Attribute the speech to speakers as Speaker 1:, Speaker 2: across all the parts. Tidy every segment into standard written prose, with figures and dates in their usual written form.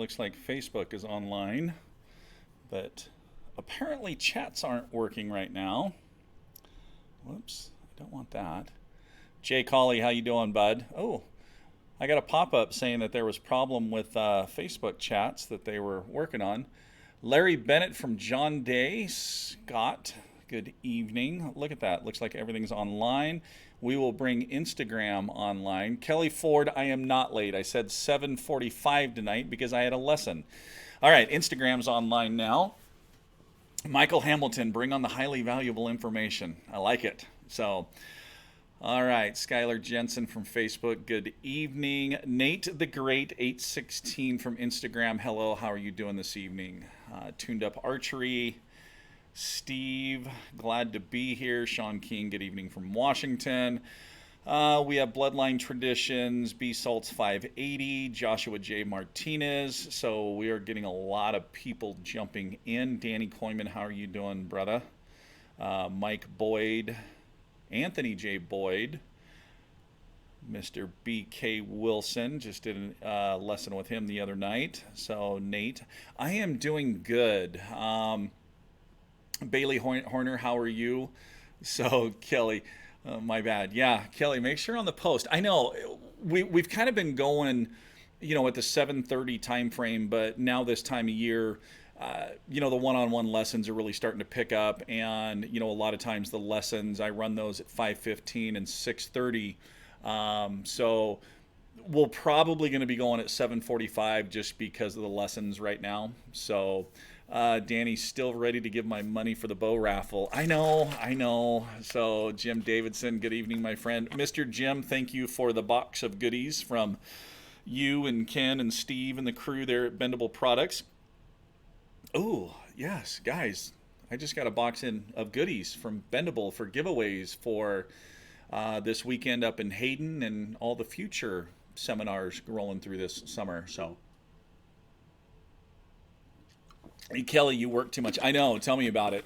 Speaker 1: Looks like Facebook is online, but apparently chats aren't working right now. Whoops, I don't want that. Jay Colley, how you doing, bud? Oh, I got a pop-up saying that there was a problem with Facebook chats that they were working on. Larry Bennett from John Day. Scott, good evening. Look at that. Looks like everything's online. We will bring Instagram online. Kelly Ford, I am not late. I said 7:45 tonight because I had a lesson. All right, Instagram's online now. Michael Hamilton, bring on the highly valuable information. I like it. So, all right, Skylar Jensen from Facebook, good evening. Nate the Great, 816 from Instagram, hello, how are you doing this evening? Tuned Up Archery, Steve, glad to be here. Sean King, good evening from Washington. We have Bloodline Traditions, B Salts 580, Joshua J. Martinez. So we are getting a lot of people jumping in. Danny Coyman, how are you doing, brother? Mike Boyd, Anthony J. Boyd, Mr. B.K. Wilson, just did a lesson with him the other night. So Nate, I am doing good. Bailey Horner, how are you? So Kelly, my bad. Yeah, Kelly, make sure on the post. I know we've kind of been going, at the 7:30 time frame, but now this time of year, the one-on-one lessons are really starting to pick up, and a lot of times the lessons I run those at 5:15 and 6:30. So we're probably going to be going at 7:45 just because of the lessons right now. So. Danny's still ready to give my money for the bow raffle. I know. So Jim Davidson, good evening, my friend. Mr. Jim, thank you for the box of goodies from you and Ken and Steve and the crew there at Bendable Products. Oh, yes, guys. I just got a box in of goodies from Bendable for giveaways for this weekend up in Hayden and all the future seminars rolling through this summer. So. Hey, Kelly, you work too much. I know. Tell me about it.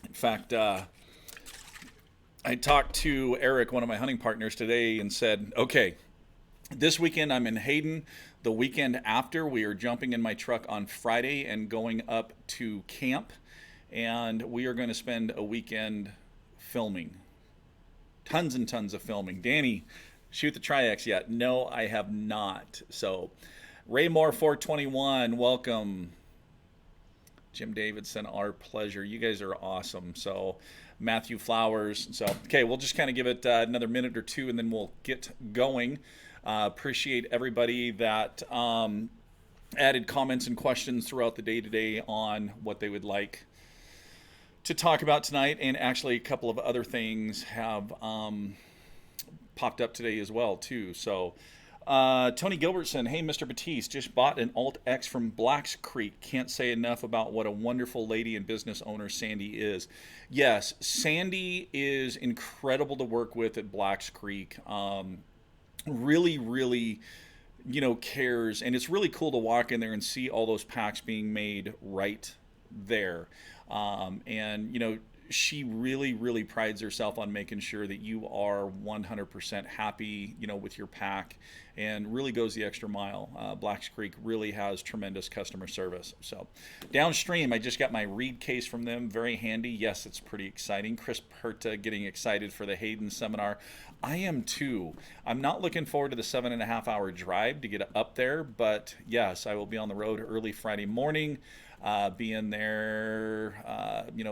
Speaker 1: In fact, I talked to Eric, one of my hunting partners, today and said, okay, this weekend I'm in Hayden. The weekend after, we are jumping in my truck on Friday and going up to camp. And we are going to spend a weekend filming. Tons and tons of filming. Danny, shoot the Tri-X yet? No, I have not. So, Raymore 421, welcome. Jim Davidson, our pleasure. You guys are awesome. So, Matthew Flowers. So, okay, we'll just kind of give it another minute or two, and then we'll get going. Appreciate everybody that added comments and questions throughout the day today on what they would like to talk about tonight. And actually, a couple of other things have popped up today as well, too. So, Tony Gilbertson, hey, Mr. Batiste, just bought an Alt X from Blacks Creek. Can't say enough about what a wonderful lady and business owner Sandy is. Yes, Sandy is incredible to work with at Blacks Creek. Really, cares. And it's really cool to walk in there and see all those packs being made right there. She really prides herself on making sure that you are 100% happy, with your pack, and really goes the extra mile. Blacks Creek really has tremendous customer service. So downstream, I just got my reed case from them. Very handy. Yes, it's pretty exciting. Chris Perta getting excited for the Hayden seminar. I am too. I'm not looking forward to the 7.5-hour drive to get up there, but yes, I will be on the road early Friday morning. Being there,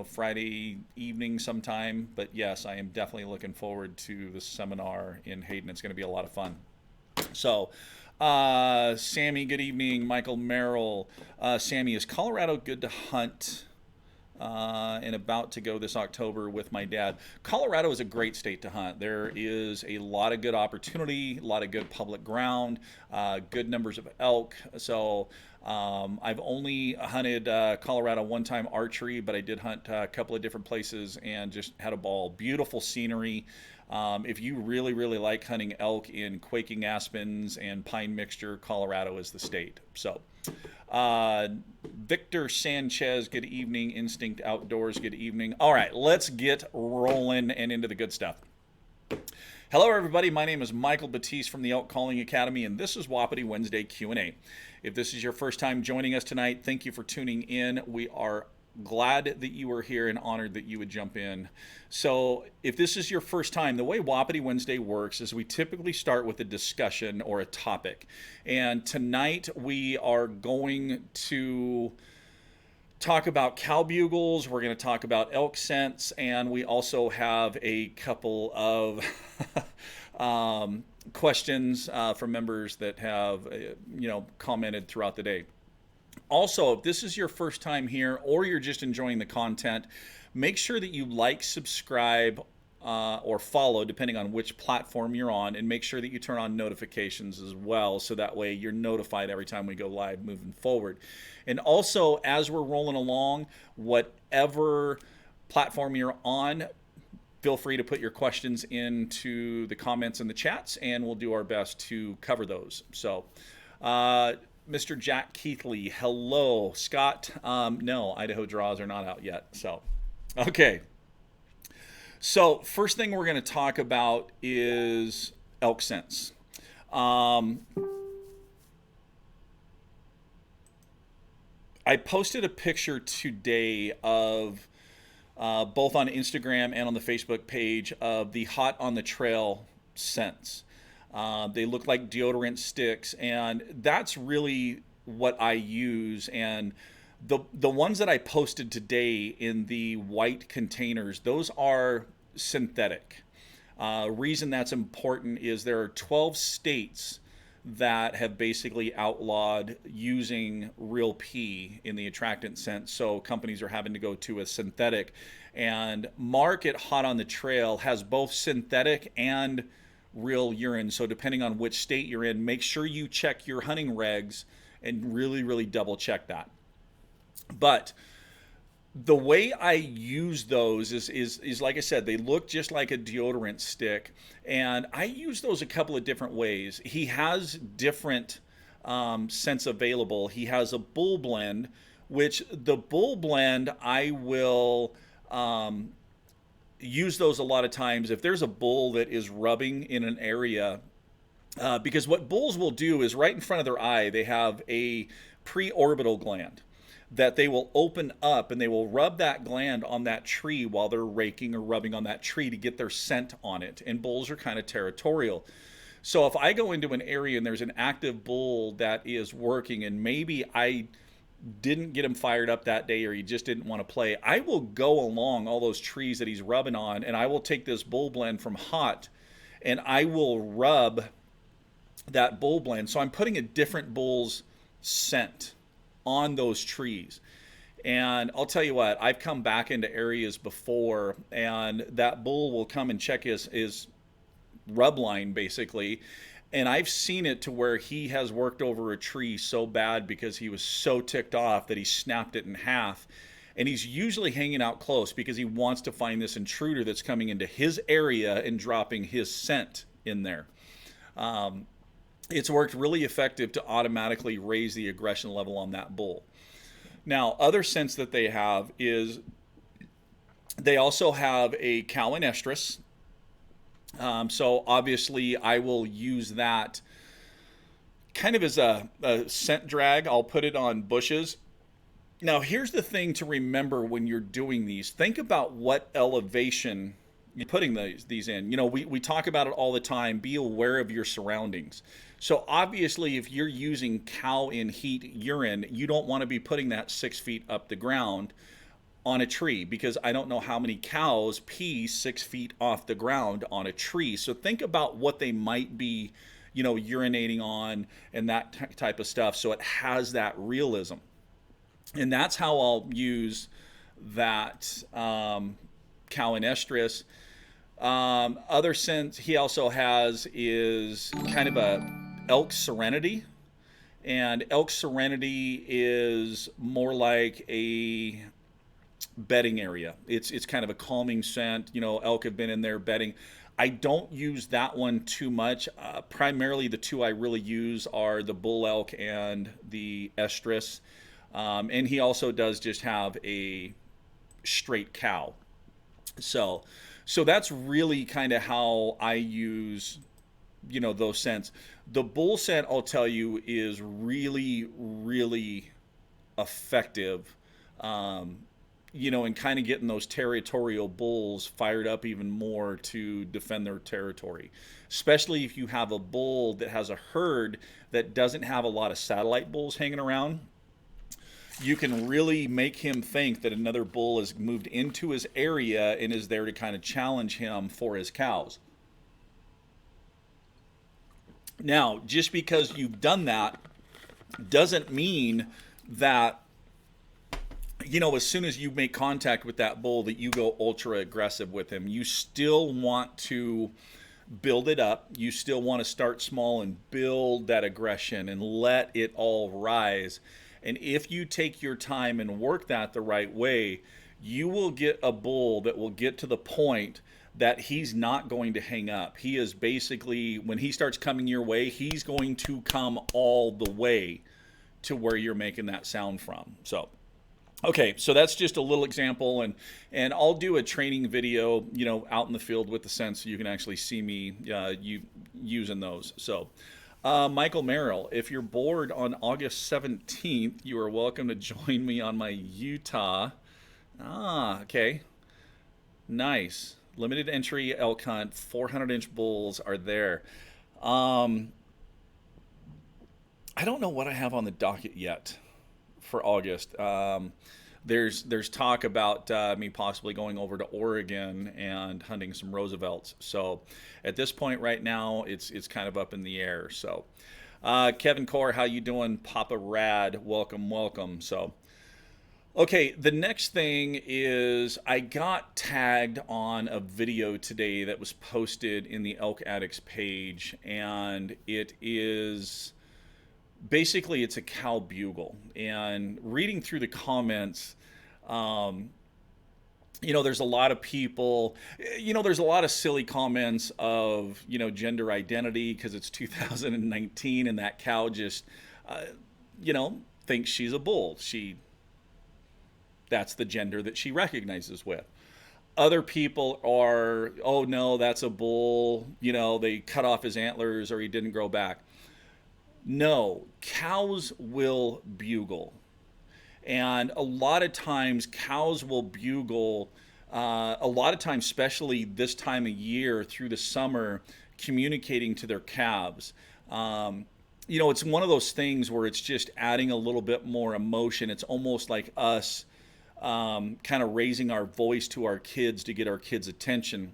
Speaker 1: Friday evening sometime. But yes, I am definitely looking forward to the seminar in Hayden. It's going to be a lot of fun. So, Sammy, good evening. Michael Merrill. Sammy, is Colorado good to hunt? And about to go this October with my dad. Colorado is a great state to hunt. There is a lot of good opportunity, a lot of good public ground, good numbers of elk. So I've only hunted Colorado one time archery, but I did hunt a couple of different places and just had a ball. Beautiful scenery. If you really like hunting elk in quaking aspens and pine mixture, Colorado is the state. So Victor Sanchez, good evening. Instinct Outdoors, good evening. All right, let's get rolling and into the good stuff. Hello, everybody. My name is Michael Batiste from the Elk Calling Academy, and this is Wapiti Wednesday Q&A. If this is your first time joining us tonight, thank you for tuning in. We are glad that you are here and honored that you would jump in. So if this is your first time, the way Wapiti Wednesday works is we typically start with a discussion or a topic. And tonight we are going to talk about cow bugles. We're going to talk about elk scents, and we also have a couple of questions from members that have, commented throughout the day. Also, if this is your first time here or you're just enjoying the content, make sure that you like, subscribe, or follow, depending on which platform you're on, and make sure that you turn on notifications as well, so that way you're notified every time we go live moving forward. And also, as we're rolling along, whatever platform you're on, feel free to put your questions into the comments in the chats, and we'll do our best to cover those. So, Mr. Jack Keithley, hello. Scott, no, Idaho draws are not out yet. So, okay. So first thing we're going to talk about is elk scents. I posted a picture today of both on Instagram and on the Facebook page of the hot on the trail scents. They look like deodorant sticks, and that's really what I use. And the ones that I posted today in the white containers, those are synthetic. Reason that's important is there are 12 states that have basically outlawed using real pee in the attractant scent, so companies are having to go to a synthetic. And Mark at Hot on the Trail has both synthetic and real urine, so depending on which state you're in, make sure you check your hunting regs and really double check that. But the way I use those is like I said, they look just like a deodorant stick, and I use those a couple of different ways. He has different scents available. He has a bull blend, which the bull blend I will use those a lot of times if there's a bull that is rubbing in an area, because what bulls will do is right in front of their eye they have a preorbital gland that they will open up, and they will rub that gland on that tree while they're raking or rubbing on that tree to get their scent on it. And bulls are kind of territorial. So if I go into an area and there's an active bull that is working, and maybe I didn't get him fired up that day or he just didn't want to play, I will go along all those trees that he's rubbing on, and I will take this bull blend from Hot and I will rub that bull blend. So I'm putting a different bull's scent on those trees. And I'll tell you what, I've come back into areas before, and that bull will come and check his rub line basically, and I've seen it to where he has worked over a tree so bad because he was so ticked off that he snapped it in half. And he's usually hanging out close because he wants to find this intruder that's coming into his area and dropping his scent in there. It's worked really effective to automatically raise the aggression level on that bull. Now, other scents that they have is they also have a cow and estrus. So obviously I will use that kind of as a scent drag. I'll put it on bushes. Now, here's the thing to remember when you're doing these. Think about what elevation you're putting these in. We talk about it all the time. Be aware of your surroundings. So obviously, if you're using cow in heat urine, you don't want to be putting that 6 feet up the ground on a tree, because I don't know how many cows pee 6 feet off the ground on a tree. So think about what they might be, urinating on and that type of stuff. So it has that realism. And that's how I'll use that cow and estrus. Other scents he also has is kind of a Elk Serenity. And Elk Serenity is more like a bedding area. It's kind of a calming scent. Elk have been in there bedding. I don't use that one too much. Primarily the two I really use are the bull elk and the estrus. And he also does just have a straight cow. So So that's really kind of how I use, those scents. The bull scent, I'll tell you, is really, really effective, um, in kind of getting those territorial bulls fired up even more to defend their territory. Especially if you have a bull that has a herd that doesn't have a lot of satellite bulls hanging around, you can really make him think that another bull has moved into his area and is there to kind of challenge him for his cows. Now, just because you've done that doesn't mean that, as soon as you make contact with that bull, that you go ultra aggressive with him. You still want to build it up. You still want to start small and build that aggression and let it all rise. And if you take your time and work that the right way, you will get a bull that will get to the point that he's not going to hang up. He is basically, when he starts coming your way, he's going to come all the way to where you're making that sound from. So, okay, so that's just a little example, and I'll do a training video, out in the field with the scents, so you can actually see me using those. So, Michael Merrill, if you're bored on August 17th, you are welcome to join me on my Utah. Okay, nice. Limited entry elk hunt, 400-inch bulls are there. I don't know what I have on the docket yet for August. There's talk about me possibly going over to Oregon and hunting some Roosevelts. So at this point right now, it's kind of up in the air. So Kevin Core, how you doing? Papa Rad, welcome. So okay, the next thing is I got tagged on a video today that was posted in the Elk Addicts page, and it is basically it's a cow bugle. And reading through the comments, there's a lot of people, there's a lot of silly comments of, gender identity because it's 2019 and that cow just, thinks she's a bull. That's the gender that she recognizes with. Other people are, oh no, that's a bull. They cut off his antlers or he didn't grow back. No, cows will bugle. And a lot of times cows will bugle, a lot of times, especially this time of year through the summer, communicating to their calves. It's one of those things where it's just adding a little bit more emotion. It's almost like us kind of raising our voice to our kids to get our kids' attention.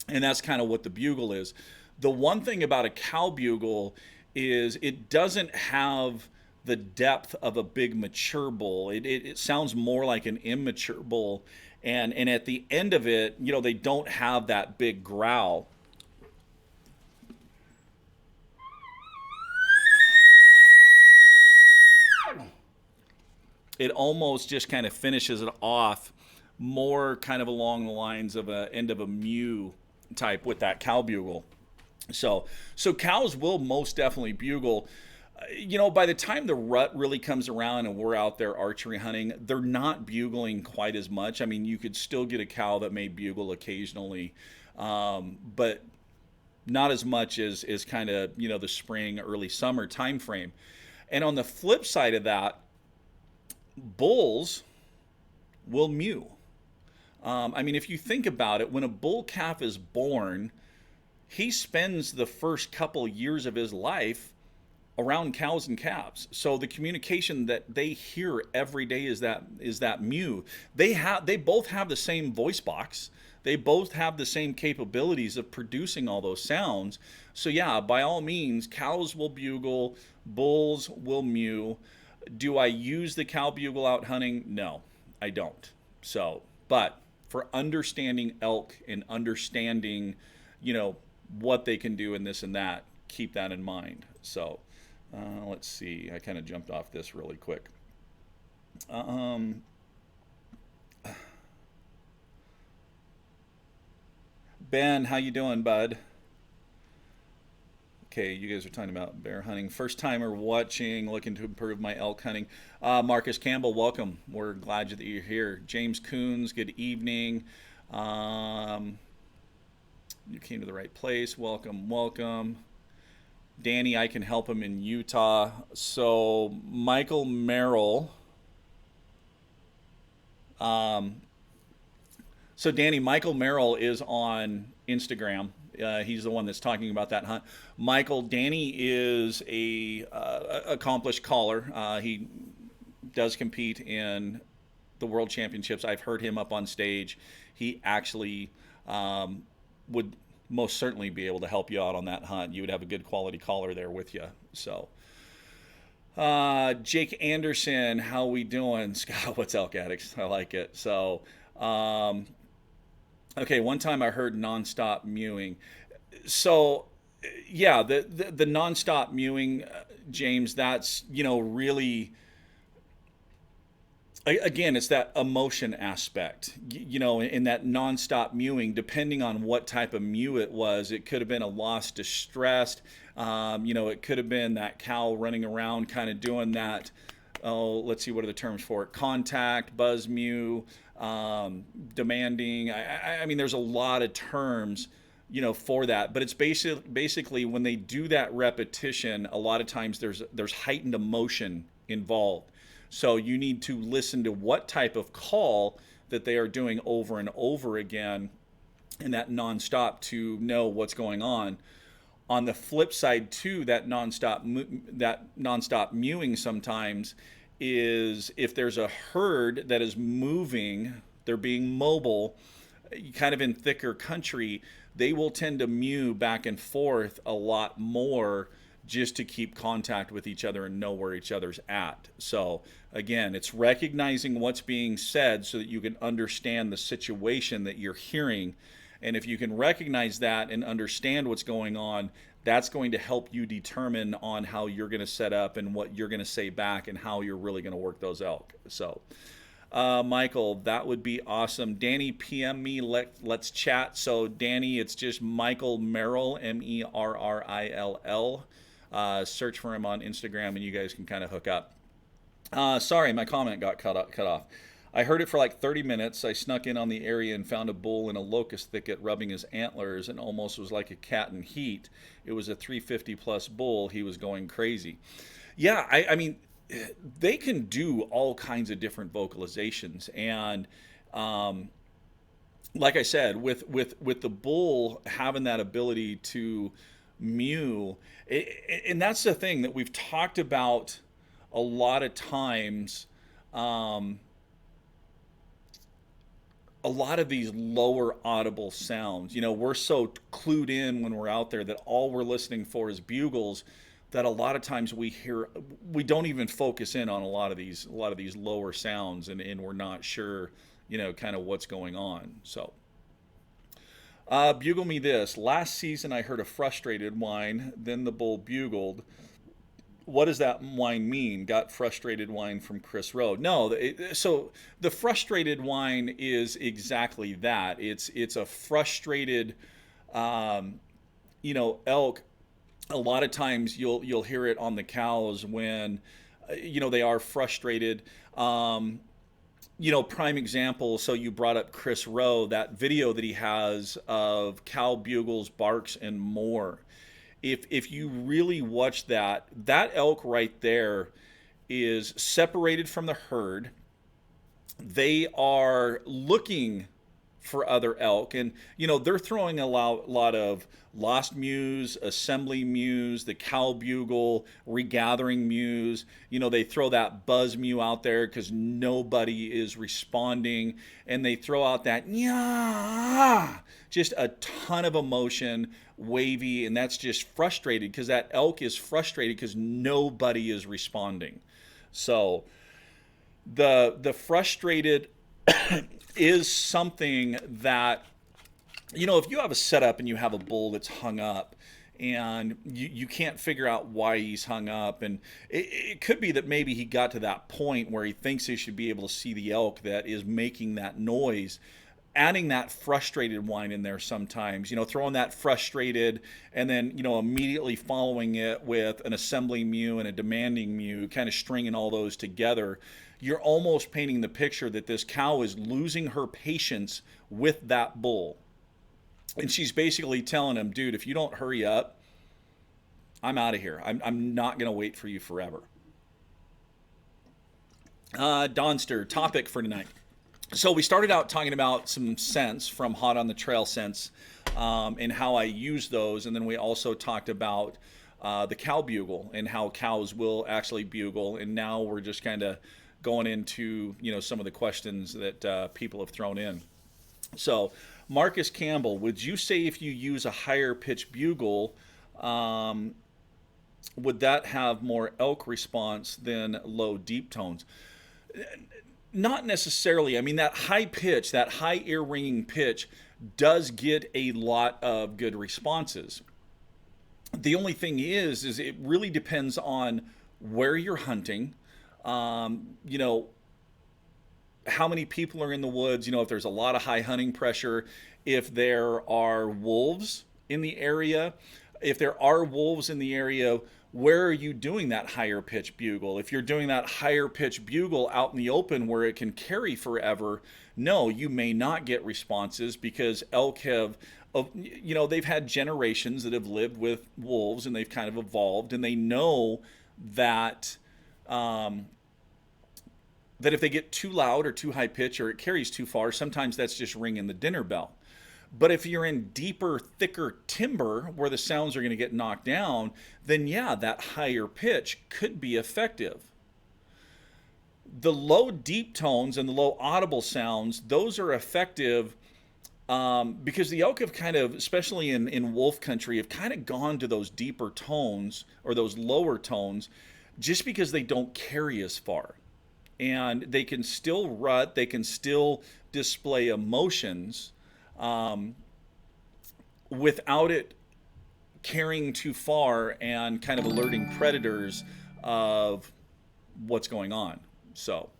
Speaker 1: And that's kind of what the bugle is. The one thing about a cow bugle is it doesn't have the depth of a big mature bull. It sounds more like an immature bull. And at the end of it, they don't have that big growl. It almost just kind of finishes it off more kind of along the lines of a end of a mew type with that cow bugle. So cows will most definitely bugle. By the time the rut really comes around and we're out there archery hunting, they're not bugling quite as much. I mean, you could still get a cow that may bugle occasionally, but not as much as kind of, the spring, early summer time frame. And on the flip side of that, bulls will mew. If you think about it, when a bull calf is born, he spends the first couple years of his life around cows and calves. So the communication that they hear every day is that mew. They both have the same voice box. They both have the same capabilities of producing all those sounds. So yeah, by all means, cows will bugle, bulls will mew. Do I use the cow bugle out hunting? No, I don't. So, but for understanding elk and understanding, what they can do and this and that, keep that in mind. So, let's see. I kind of jumped off this really quick. Ben, how you doing, bud? Okay, you guys are talking about bear hunting. First timer watching, looking to improve my elk hunting. Marcus Campbell, welcome. We're glad that you're here. James Coons, good evening. You came to the right place. Welcome, welcome. Danny, I can help him in Utah. So Michael Merrill. So Danny, Michael Merrill is on Instagram. He's the one that's talking about that hunt. Michael, Danny is a accomplished caller. He does compete in the World Championships. I've heard him up on stage. He actually would most certainly be able to help you out on that hunt. You would have a good quality caller there with you. So, Jake Anderson, how we doing? Scott, what's Elk Addicts? I like it. So, okay, one time I heard nonstop mewing. So, yeah, the nonstop mewing, James, that's, really, again, it's that emotion aspect, in that nonstop mewing, depending on what type of mew it was. It could have been a lost, distressed, it could have been that cow running around kind of doing that. Oh, let's see, what are the terms for it? Contact, buzz mew, demanding. I mean, there's a lot of terms, for that. But it's basically when they do that repetition, a lot of times there's heightened emotion involved. So you need to listen to what type of call that they are doing over and over again in that nonstop to know what's going on. On the flip side too, that nonstop mewing sometimes is if there's a herd that is moving, they're being mobile, kind of in thicker country, they will tend to mew back and forth a lot more just to keep contact with each other and know where each other's at. So again, it's recognizing what's being said so that you can understand the situation that you're hearing. And if you can recognize that and understand what's going on, that's going to help you determine on how you're going to set up and what you're going to say back and how you're really going to work those elk. So Michael, that would be awesome. Danny, PM me. Let's chat. So Danny, it's just Michael Merrill, Merrill. Search for him on Instagram and you guys can kind of hook up. Sorry, my comment got cut off. I heard it for like 30 minutes. I snuck in on the area and found a bull in a locust thicket rubbing his antlers and almost was like a cat in heat. It was a 350 plus bull. He was going crazy. Yeah, I mean, they can do all kinds of different vocalizations. And like I said, with the bull having that ability to mew, and that's the thing that we've talked about a lot of times. A lot of these lower audible sounds, we're so clued in when we're out there that all we're listening for is bugles, that a lot of times we don't even focus in on a lot of these lower sounds, and we're not sure, kind of what's going on. So bugle me this. Last season I heard a frustrated whine, then the bull bugled. What does that whine mean? Got frustrated whine from Chris Rowe. No, so the frustrated whine is exactly that. It's a frustrated, elk. A lot of times you'll hear it on the cows when, they are frustrated. Prime example. So you brought up Chris Rowe, that video that he has of cow bugles, barks, and more. If you really watch that elk right there is separated from the herd. They are looking for other elk, and they're throwing a lot of lost mews, assembly mews, the cow bugle, regathering mews. They throw that buzz mew out there because nobody is responding, and they throw out that yeah, just a ton of emotion, wavy, and that's just frustrated because that elk is frustrated because nobody is responding. So the frustrated is something that, if you have a setup and you have a bull that's hung up and you can't figure out why he's hung up, and it could be that maybe he got to that point where he thinks he should be able to see the elk that is making that noise. Adding that frustrated whine in there sometimes, throwing that frustrated and then, immediately following it with an assembly mew and a demanding mew, kind of stringing all those together, you're almost painting the picture that this cow is losing her patience with that bull. And she's basically telling him, dude, if you don't hurry up, I'm out of here. I'm not going to wait for you forever. Donster, topic for tonight. So we started out talking about some scents from Hot on the Trail scents, and how I use those. And then we also talked about the cow bugle and how cows will actually bugle. And now we're just kind of going into, some of the questions that people have thrown in. So Marcus Campbell, would you say if you use a higher pitch bugle, would that have more elk response than low deep tones? Not necessarily. I mean, that high pitch, that high ear ringing pitch does get a lot of good responses. The only thing is it really depends on where you're hunting, how many people are in the woods, if there's a lot of high hunting pressure, if there are wolves in the area. If there are wolves in the area, where are you doing that higher pitch bugle? If you're doing that higher pitch bugle out in the open where it can carry forever, no, you may not get responses, because elk have, they've had generations that have lived with wolves, and they've kind of evolved, and they know that that if they get too loud or too high pitch or it carries too far, sometimes that's just ringing the dinner bell. But if you're in deeper, thicker timber where the sounds are going to get knocked down, then yeah, that higher pitch could be effective. The low deep tones and the low audible sounds, those are effective because the elk have kind of, especially in wolf country, have kind of gone to those deeper tones or those lower tones just because they don't carry as far. And they can still rut, they can still display emotions, without it carrying too far and kind of alerting predators of what's going on. So,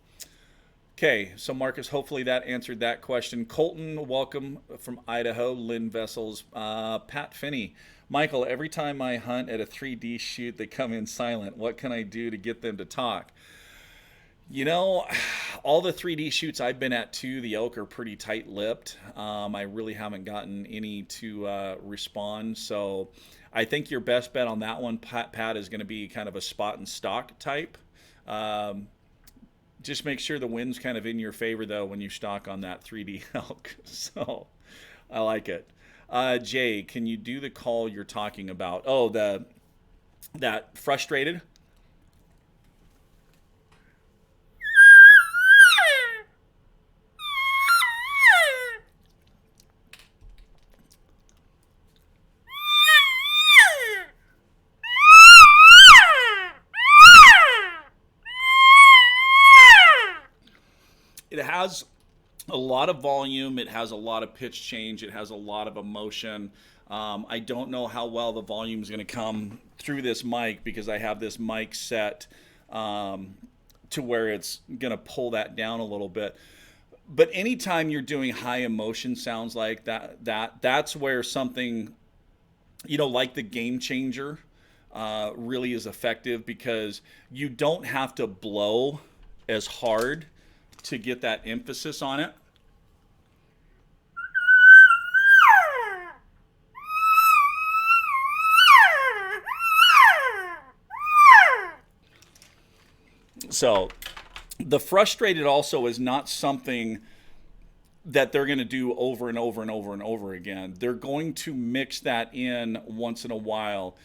Speaker 1: okay, so Marcus, hopefully that answered that question. Colton, welcome from Idaho. Lynn Vessels, Pat Finney. Michael, every time I hunt at a 3D shoot, they come in silent. What can I do to get them to talk? All the 3D shoots I've been at too, the elk are pretty tight-lipped. I really haven't gotten any to respond. So I think your best bet on that one, Pat, is going to be kind of a spot and stalk type. Just make sure the wind's kind of in your favor, though, when you stalk on that 3D elk. So I like it. Jay, can you do the call you're talking about? Oh, that frustrated? It has a lot of volume. It has a lot of pitch change. It has a lot of emotion. I don't know how well the volume is going to come through this mic because I have this mic set to where it's going to pull that down a little bit. But anytime you're doing high emotion sounds like that's where something, like the Game Changer, really is effective, because you don't have to blow as hard to get that emphasis on it. So the frustrated also is not something that they're going to do over and over and over and over again. They're going to mix that in once in a while.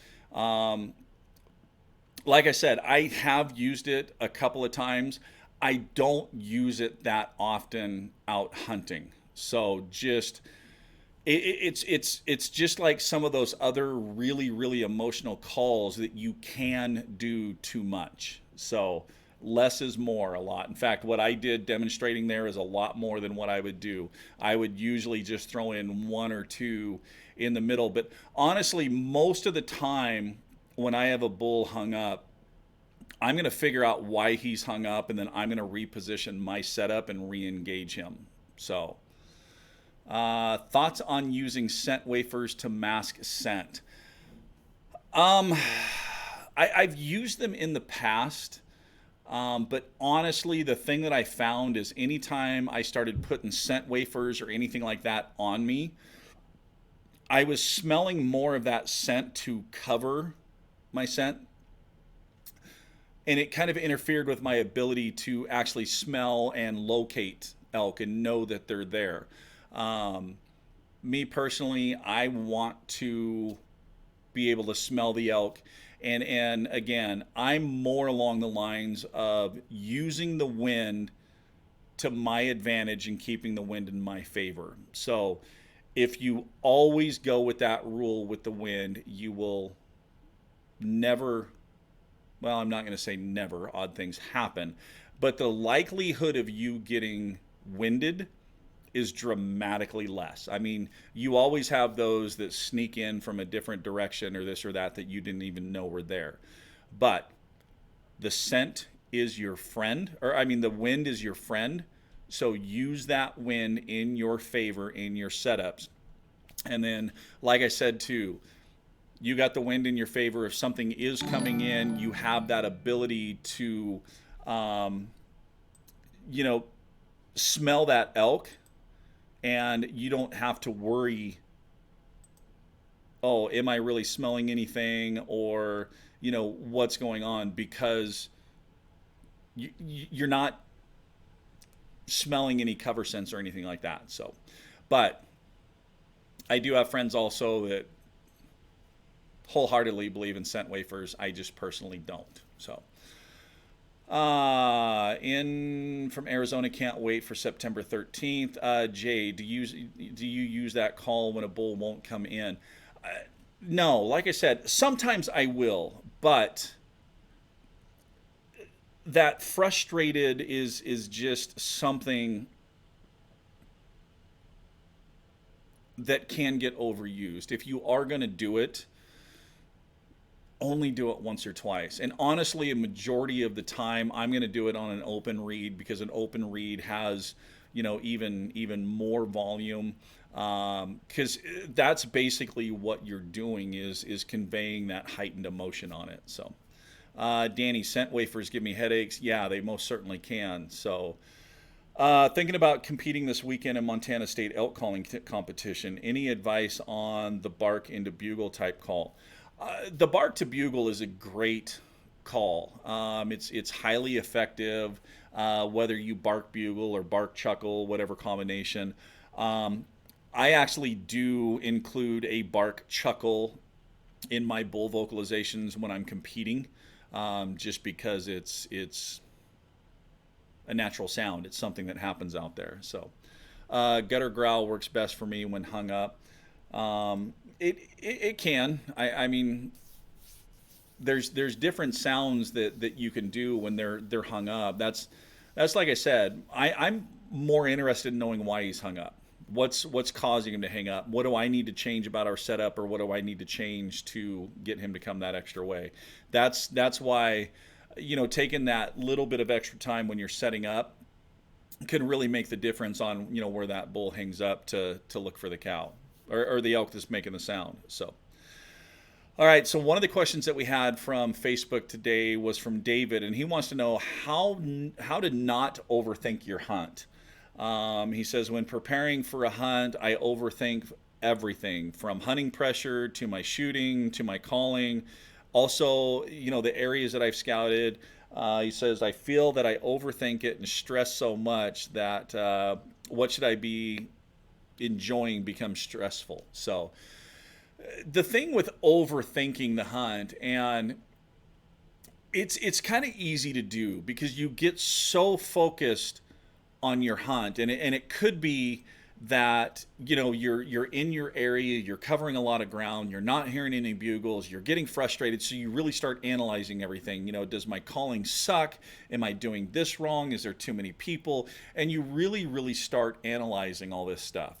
Speaker 1: Like I said, I have used it a couple of times. I don't use it that often out hunting. So just it's just like some of those other really, really emotional calls that you can do too much. So less is more a lot. In fact, what I did demonstrating there is a lot more than what I would do. I would usually just throw in one or two in the middle. But honestly, most of the time when I have a bull hung up, I'm going to figure out why he's hung up, and then I'm going to reposition my setup and re-engage him. So, thoughts on using scent wafers to mask scent? I've used them in the past, but honestly, the thing that I found is anytime I started putting scent wafers or anything like that on me, I was smelling more of that scent to cover my scent, and it kind of interfered with my ability to actually smell and locate elk and know that they're there. Um, Me personally, I want to be able to smell the elk. And again, I'm more along the lines of using the wind to my advantage and keeping the wind in my favor. So if you always go with that rule with the wind, you will never, well, I'm not going to say never, odd things happen, but the likelihood of you getting winded is dramatically less. I mean, you always have those that sneak in from a different direction or this or that that you didn't even know were there. But the scent is your friend, or I mean, the wind is your friend. So use that wind in your favor in your setups. And then, like I said too, you got the wind in your favor. If something is coming in, you have that ability to, um, you know, smell that elk, and you don't have to worry, oh, am I really smelling anything, or what's going on, because you're not smelling any cover scents or anything like that. So, but I do have friends also that wholeheartedly believe in scent wafers. I just personally don't. So in from Arizona, can't wait for September 13th. Jay, do you use that call when a bull won't come in? No, like I said, sometimes I will, but that frustrated is just something that can get overused. If you are going to do it, only do it once or twice. And honestly, a majority of the time, I'm going to do it on an open reed, because an open reed has, even more volume. Because that's basically what you're doing is conveying that heightened emotion on it. So, Danny, scent wafers give me headaches. Yeah, they most certainly can. So, thinking about competing this weekend in Montana State elk calling competition. Any advice on the bark into bugle type call? The bark to bugle is a great call. It's highly effective, whether you bark bugle or bark chuckle, whatever combination. I actually do include a bark chuckle in my bull vocalizations when I'm competing, just because it's a natural sound. It's something that happens out there. So gutter growl works best for me when hung up. It can. I mean, there's different sounds that you can do when they're hung up. That's like I said. I'm more interested in knowing why he's hung up. What's causing him to hang up? What do I need to change about our setup, or what do I need to change to get him to come that extra way? That's why, taking that little bit of extra time when you're setting up can really make the difference on where that bull hangs up to look for the cow, or the elk that's making the sound. So, all right. So one of the questions that we had from Facebook today was from David, and he wants to know how to not overthink your hunt. He says, when preparing for a hunt, I overthink everything from hunting pressure to my shooting to my calling. Also, the areas that I've scouted. He says, I feel that I overthink it and stress so much that what should I be enjoying becomes stressful. So the thing with overthinking the hunt, and it's kind of easy to do because you get so focused on your hunt, and it could be that you're in your area, you're covering a lot of ground, you're not hearing any bugles, you're getting frustrated, so you really start analyzing everything. Does my calling suck? Am I doing this wrong? Is there too many people? And you really start analyzing all this stuff.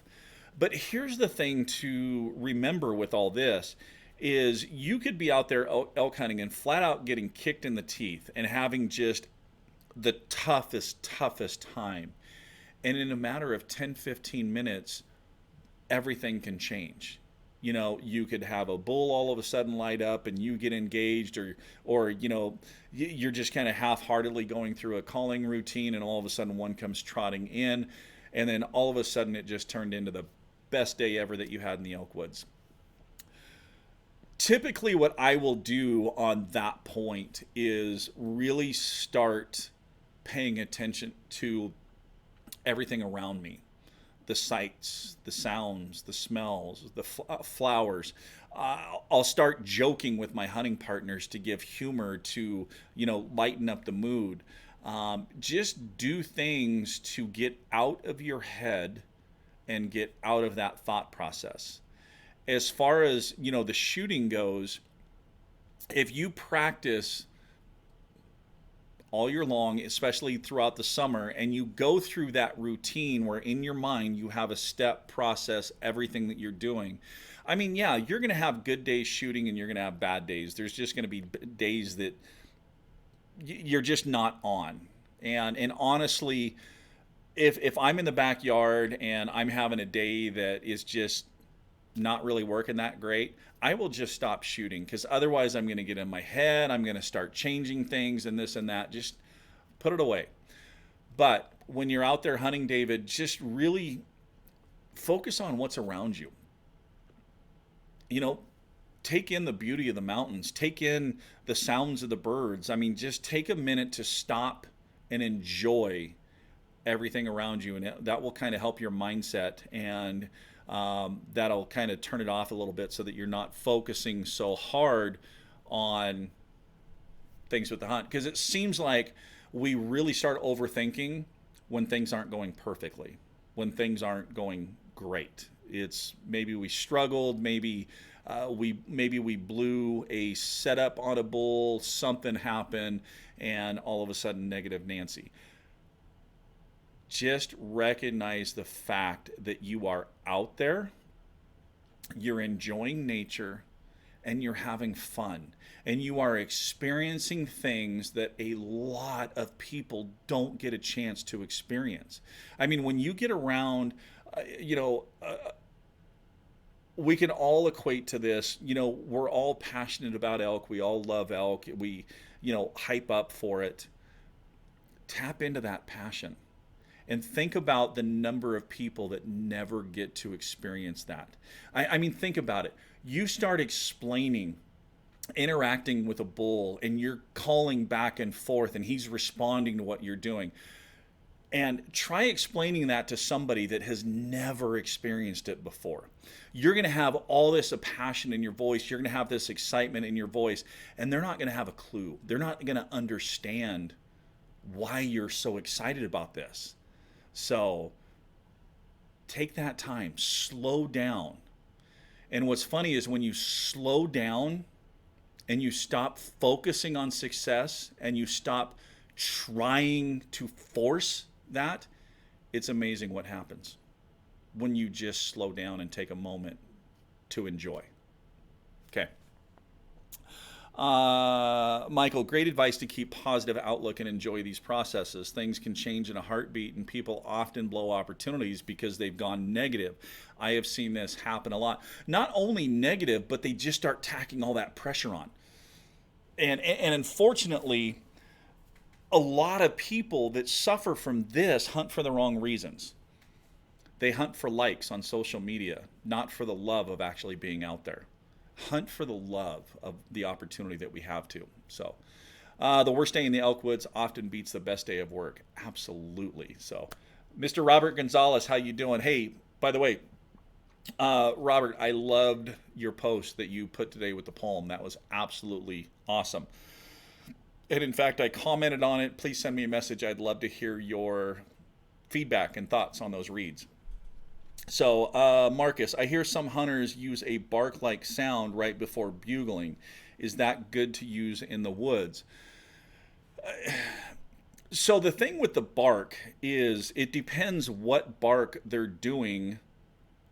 Speaker 1: But here's the thing to remember with all this is you could be out there elk hunting and flat out getting kicked in the teeth and having just the toughest time. And in a matter of 10-15 minutes, everything can change. You could have a bull all of a sudden light up and you get engaged, or you're just kind of half-heartedly going through a calling routine, and all of a sudden one comes trotting in, and then all of a sudden it just turned into the best day ever that you had in the elk woods. typically what I will do on that point is really start paying attention to everything around me, the sights, the sounds, the smells, the flowers. I'll start joking with my hunting partners to give humor to, lighten up the mood. Just do things to get out of your head and get out of that thought process. As far as, the shooting goes, if you practice all year long, especially throughout the summer, and you go through that routine where in your mind you have a step process, everything that you're doing. I mean, yeah, you're going to have good days shooting and you're going to have bad days. There's just going to be days that you're just not on. And honestly, if I'm in the backyard and I'm having a day that is just not really working that great, I will just stop shooting, because otherwise I'm going to get in my head. I'm going to start changing things and this and that. Just put it away. But when you're out there hunting, David, just really focus on what's around you. Take in the beauty of the mountains, take in the sounds of the birds. I mean, just take a minute to stop and enjoy everything around you, and that will kind of help your mindset, and that'll kind of turn it off a little bit so that you're not focusing so hard on things with the hunt. Because it seems like we really start overthinking when things aren't going perfectly, when things aren't going great. It's maybe we struggled, maybe we blew a setup on a bull, something happened, and all of a sudden negative Nancy. Just recognize the fact that you are out there, you're enjoying nature, and you're having fun. And you are experiencing things that a lot of people don't get a chance to experience. I mean, when you get around, we can all equate to this. We're all passionate about elk. We all love elk. We, hype up for it. Tap into that passion. And think about the number of people that never get to experience that. I mean, think about it. You start interacting with a bull, and you're calling back and forth, and he's responding to what you're doing. And try explaining that to somebody that has never experienced it before. You're going to have all this passion in your voice. You're going to have this excitement in your voice, and they're not going to have a clue. They're not going to understand why you're so excited about this. So take that time, slow down. And what's funny is when you slow down and you stop focusing on success and you stop trying to force that, it's amazing what happens when you just slow down and take a moment to enjoy. Okay. Michael, great advice to keep positive outlook and enjoy these processes. Things can change in a heartbeat, and people often blow opportunities because they've gone negative. I have seen this happen a lot. Not only negative, but they just start tacking all that pressure on. And unfortunately, a lot of people that suffer from this hunt for the wrong reasons. They hunt for likes on social media, not for the love of actually being out there. Hunt for the love of the opportunity that we have to. So the worst day in the elk woods often beats the best day of work. Absolutely. So Mr. Robert Gonzalez, how you doing? Hey, by the way, Robert, I loved your post that you put today with the poem. That was absolutely awesome. And in fact, I commented on it. Please send me a message. I'd love to hear your feedback and thoughts on those reads. So, Marcus, I hear some hunters use a bark-like sound right before bugling. Is that good to use in the woods? So the thing with the bark is it depends what bark they're doing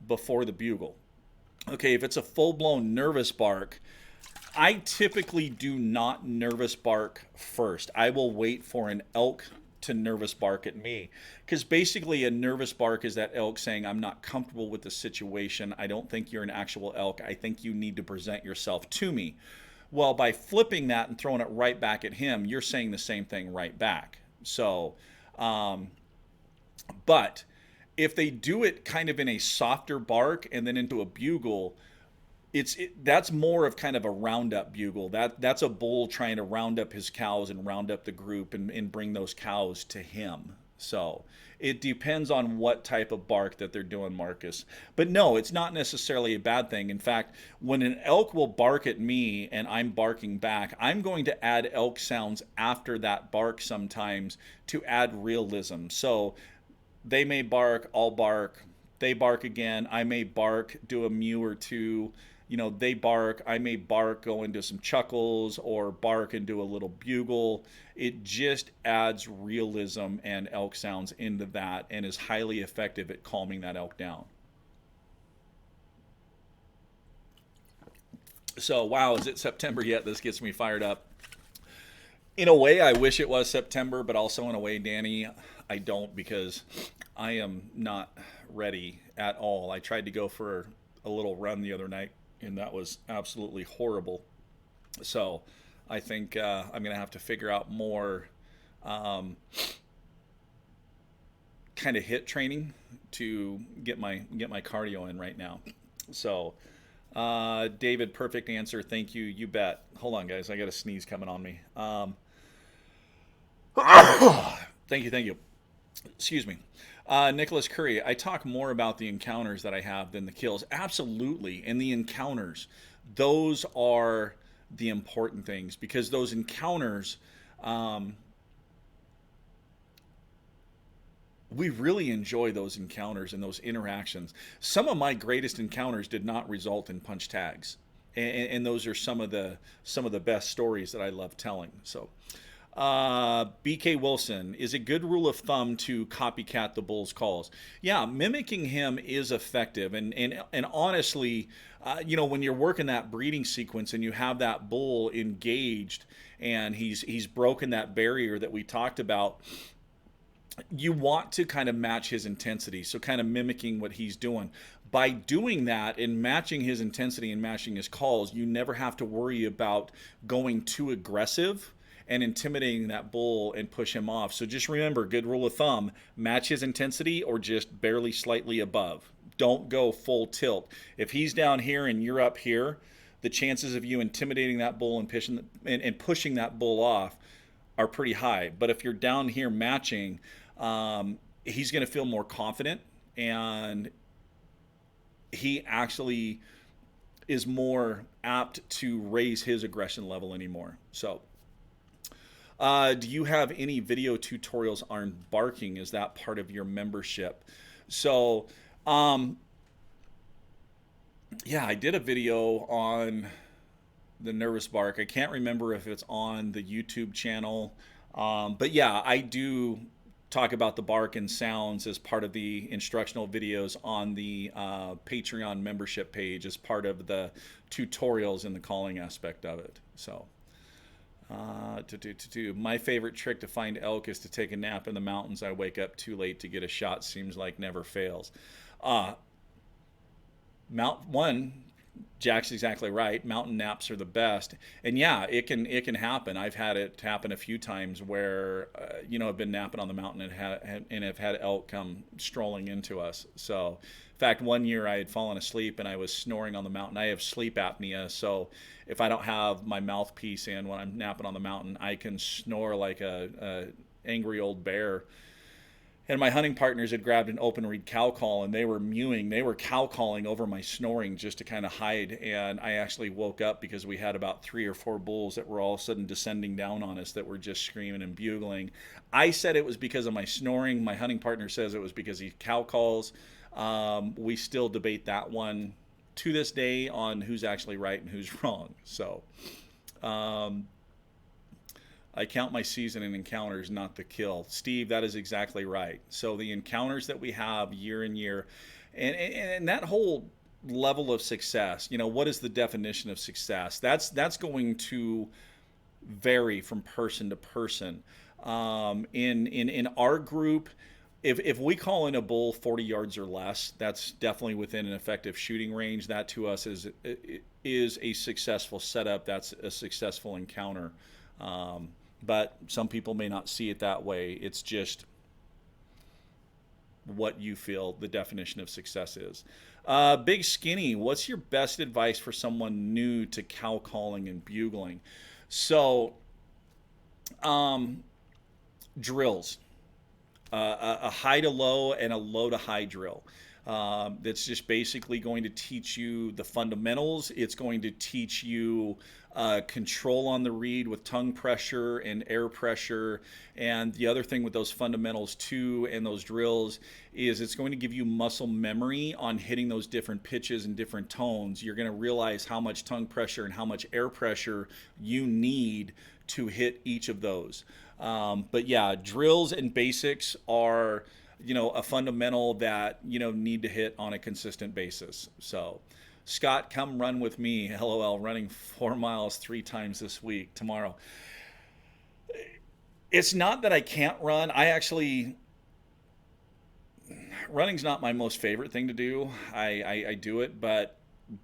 Speaker 1: before the bugle. Okay, if it's a full-blown nervous bark, I typically do not nervous bark first. I will wait for an elk to nervous bark at me, because basically a nervous bark is that elk saying, I'm not comfortable with the situation. I don't think you're an actual elk. I think you need to present yourself to me. Well, by flipping that and throwing it right back at him, you're saying the same thing right back. So, but if they do it kind of in a softer bark and then into a bugle, That's more of kind of a roundup bugle. That's a bull trying to round up his cows and round up the group and bring those cows to him. So it depends on what type of bark that they're doing, Marcus. But no, it's not necessarily a bad thing. In fact, when an elk will bark at me and I'm barking back, I'm going to add elk sounds after that bark sometimes to add realism. So they may bark, I'll bark, they bark again, I may bark, do a mew or two. They bark, I may bark, go into some chuckles, or bark and do a little bugle. It just adds realism and elk sounds into that and is highly effective at calming that elk down. So, wow, is it September yet? This gets me fired up. In a way, I wish it was September, but also in a way, Danny, I don't, because I am not ready at all. I tried to go for a little run the other night, and that was absolutely horrible. So I think I'm going to have to figure out more kind of hit training to get my cardio in right now. So David, perfect answer. Thank you. You bet. Hold on, guys. I got a sneeze coming on me. Thank you. Excuse me. Nicholas Curry, I talk more about the encounters that I have than the kills. Absolutely. And the encounters, those are the important things, because those encounters, we really enjoy those encounters and those interactions. Some of my greatest encounters did not result in punch tags. And those are some of the best stories that I love telling. So BK Wilson, is a good rule of thumb to copycat the bull's calls? Yeah, mimicking him is effective. And honestly, when you're working that breeding sequence and you have that bull engaged and he's broken that barrier that we talked about, you want to kind of match his intensity. So kind of mimicking what he's doing. By doing that and matching his intensity and matching his calls, you never have to worry about going too aggressive and intimidating that bull and push him off. So just remember, good rule of thumb, match his intensity or just barely slightly above. Don't go full tilt. If he's down here and you're up here, the chances of you intimidating that bull and pushing that bull off are pretty high. But if you're down here matching, he's going to feel more confident, and he actually is more apt to raise his aggression level anymore. So do you have any video tutorials on barking? Is that part of your membership? So yeah, I did a video on the nervous bark. I can't remember if it's on the YouTube channel, but yeah, I do talk about the bark and sounds as part of the instructional videos on the Patreon membership page as part of the tutorials in the calling aspect of it. So my favorite trick to find elk is to take a nap in the mountains. I wake up too late to get a shot. Seems like never fails. Jack's exactly right. Mountain naps are the best, and yeah, it can happen. I've had it happen a few times where I've been napping on the mountain and have had elk come strolling into us. So, in fact, one year I had fallen asleep and I was snoring on the mountain. I have sleep apnea, so if I don't have my mouthpiece in when I'm napping on the mountain, I can snore like a angry old bear. And my hunting partners had grabbed an open reed cow call, and they were mewing. They were cow calling over my snoring just to kind of hide. And I actually woke up because we had about 3 or 4 bulls that were all of a sudden descending down on us that were just screaming and bugling. I said it was because of my snoring. My hunting partner says it was because he cow calls. We still debate that one to this day on who's actually right and who's wrong. So I count my season in encounters, not the kill. Steve, that is exactly right. So the encounters that we have year in year, and that whole level of success, what is the definition of success? That's going to vary from person to person. In our group, if we call in a bull 40 yards or less, that's definitely within an effective shooting range. That to us is a successful setup. That's a successful encounter. But some people may not see it that way. It's just what you feel the definition of success is. Big Skinny, what's your best advice for someone new to cow calling and bugling? So, um, drills, a high to low and a low to high drill. That's just basically going to teach you the fundamentals. It's going to teach you control on the reed with tongue pressure and air pressure. And the other thing with those fundamentals too and those drills is it's going to give you muscle memory on hitting those different pitches and different tones. You're going to realize how much tongue pressure and how much air pressure you need to hit each of those. But yeah, drills and basics are, a fundamental that, need to hit on a consistent basis. So, Scott, come run with me. LOL, running 4 miles 3 times this week, tomorrow. It's not that I can't run. Running's not my most favorite thing to do. I do it, but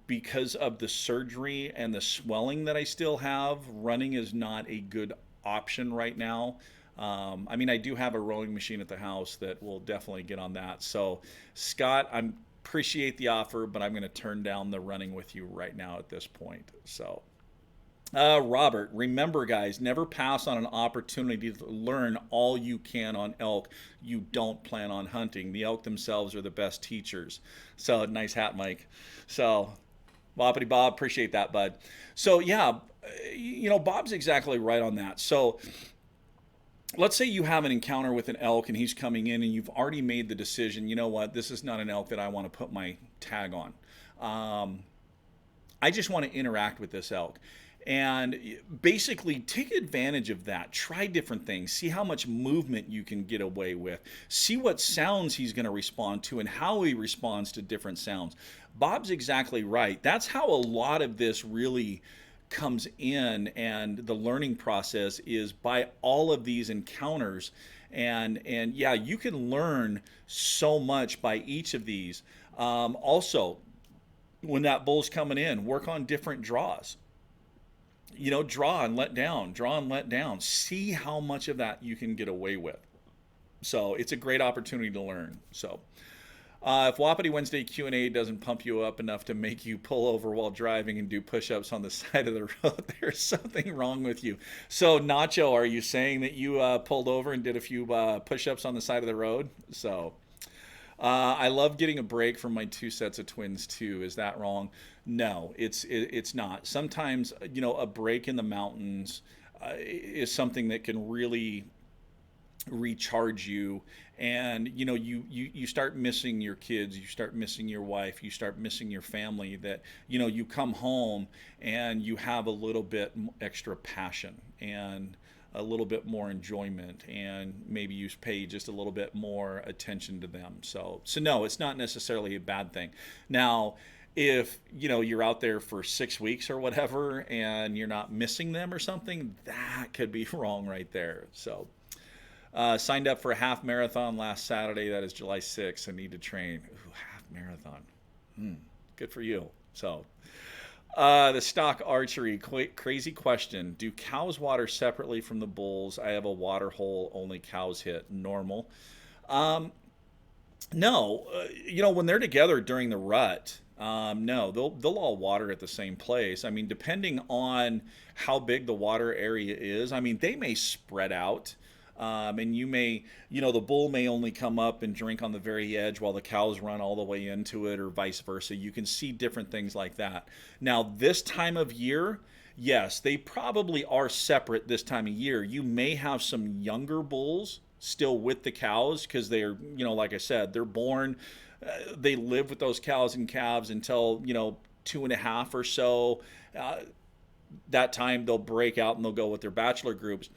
Speaker 1: because of the surgery and the swelling that I still have, running is not a good option right now. I do have a rowing machine at the house that will definitely get on that. So, Scott, I appreciate the offer, but I'm going to turn down the running with you right now at this point. So, Robert, remember, guys, never pass on an opportunity to learn all you can on elk you don't plan on hunting. The elk themselves are the best teachers. So, nice hat, Mike. So, Boppity Bob, appreciate that, bud. So, yeah, Bob's exactly right on that. So, let's say you have an encounter with an elk and he's coming in and you've already made the decision, you know what, this is not an elk that I want to put my tag on. I just want to interact with this elk. And basically take advantage of that. Try different things. See how much movement you can get away with. See what sounds he's going to respond to and how he responds to different sounds. Bob's exactly right. That's how a lot of this really comes in, and the learning process is by all of these encounters. And yeah, you can learn so much by each of these. Also, when that bull's coming in, work on different draws. Draw and let down, draw and let down. See how much of that you can get away with. So it's a great opportunity to learn. So if Wapiti Wednesday Q&A doesn't pump you up enough to make you pull over while driving and do push-ups on the side of the road, there's something wrong with you. So Nacho, are you saying that you pulled over and did a few push-ups on the side of the road? So I love getting a break from my 2 sets of twins too. Is that wrong? No, it's not. Sometimes, a break in the mountains is something that can really recharge you. And you start missing your kids, you start missing your wife, you start missing your family, that you come home and you have a little bit extra passion and a little bit more enjoyment, and maybe you pay just a little bit more attention to them. So no, it's not necessarily a bad thing. Now, if you're out there for 6 weeks or whatever and you're not missing them or something, that could be wrong right there. So signed up for a half marathon last Saturday. That is July 6th. I need to train. Ooh, half marathon. Good for you. So the stock archery, crazy question. Do cows water separately from the bulls? I have a water hole, only cows hit. Normal. No, when they're together during the rut, no, they'll all water at the same place. Depending on how big the water area is, they may spread out. And you may, the bull may only come up and drink on the very edge while the cows run all the way into it, or vice versa. You can see different things like that. Now, this time of year, yes, they probably are separate this time of year. You may have some younger bulls still with the cows because they're, like I said, they're born, they live with those cows and calves until, 2.5 or so. That time they'll break out and they'll go with their bachelor groups.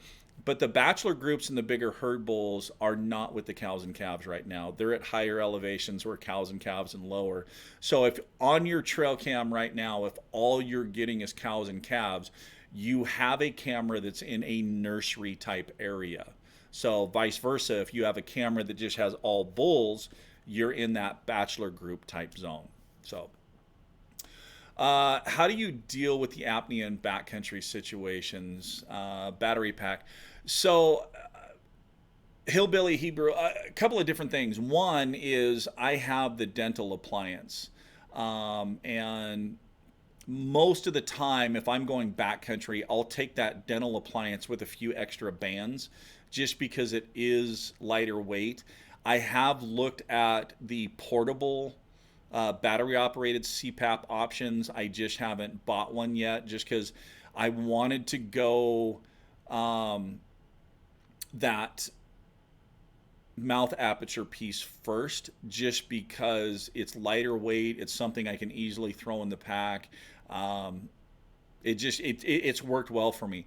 Speaker 1: But the bachelor groups and the bigger herd bulls are not with the cows and calves right now. They're at higher elevations where cows and calves and lower. So if on your trail cam right now, if all you're getting is cows and calves, you have a camera that's in a nursery type area. So vice versa, if you have a camera that just has all bulls, you're in that bachelor group type zone. So how do you deal with the apnea and backcountry situations? Battery pack. So Hillbilly Hebrew, a couple of different things. One is I have the dental appliance. And most of the time, if I'm going backcountry, I'll take that dental appliance with a few extra bands just because it is lighter weight. I have looked at the portable battery operated CPAP options. I just haven't bought one yet just because I wanted to go that mouth aperture piece first just because it's lighter weight. It's something I can easily throw in the pack. um, it's worked well for me.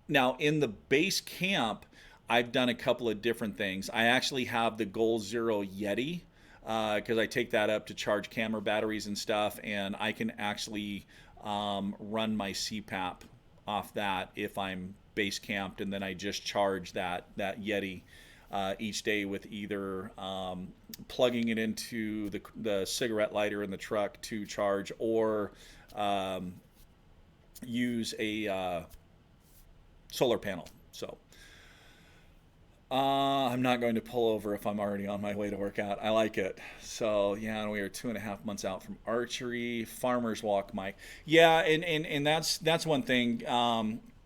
Speaker 1: Now in the base camp, I've done a couple of different things. I actually have the Goal Zero Yeti because I take that up to charge camera batteries and stuff, and I can actually run my CPAP off that if I'm base camped, and then I just charge that Yeti each day with either plugging it into the cigarette lighter in the truck to charge, or um, use a solar panel. So I'm not going to pull over if I'm already on my way to work out. I like it. So yeah, and we are 2.5 months out from archery. Farmer's walk, Mike. Yeah, and that's one thing.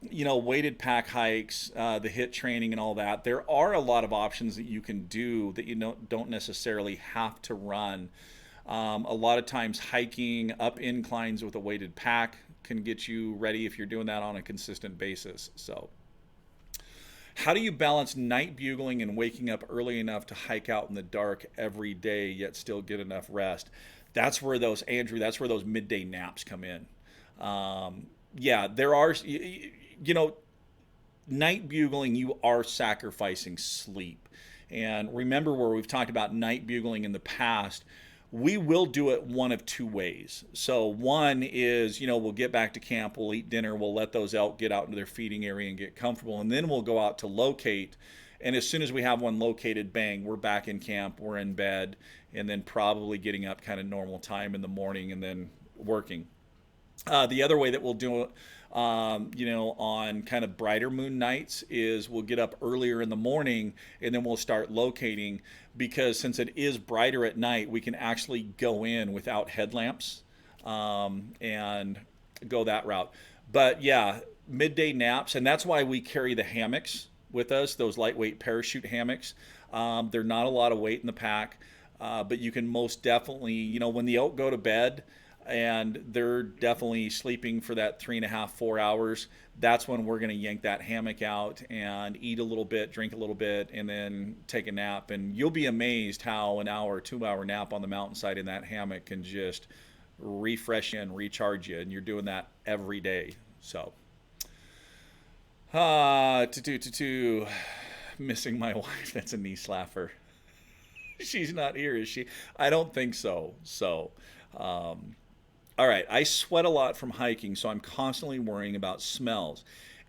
Speaker 1: Weighted pack hikes, the hit training, and all that. There are a lot of options that you can do that you don't necessarily have to run. A lot of times, hiking up inclines with a weighted pack can get you ready if you're doing that on a consistent basis. So, how do you balance night bugling and waking up early enough to hike out in the dark every day, yet still get enough rest? That's where those, Andrew, that's where those midday naps come in. Yeah, there are, night bugling, you are sacrificing sleep. And remember, where we've talked about night bugling in the past, we will do it one of two ways. So one is, we'll get back to camp, we'll eat dinner, we'll let those elk get out into their feeding area and get comfortable, and then we'll go out to locate. And as soon as we have one located, bang, we're back in camp, we're in bed, and then probably getting up kind of normal time in the morning and then working. The other way that we'll do it, on kind of brighter moon nights, is we'll get up earlier in the morning and then we'll start locating, because since it is brighter at night, we can actually go in without headlamps and go that route. But yeah, midday naps, and that's why we carry the hammocks with us, those lightweight parachute hammocks. They're not a lot of weight in the pack, but you can most definitely, when the elk go to bed, and they're definitely sleeping for that 3.5, 4 hours, that's when we're going to yank that hammock out and eat a little bit, drink a little bit, and then take a nap. And you'll be amazed how an hour, 2 hour nap on the mountainside in that hammock can just refresh you and recharge you. And you're doing that every day. So, missing my wife. That's a knee slapper. She's not here, is she? I don't think so. So, all right, I sweat a lot from hiking, so I'm constantly worrying about smells.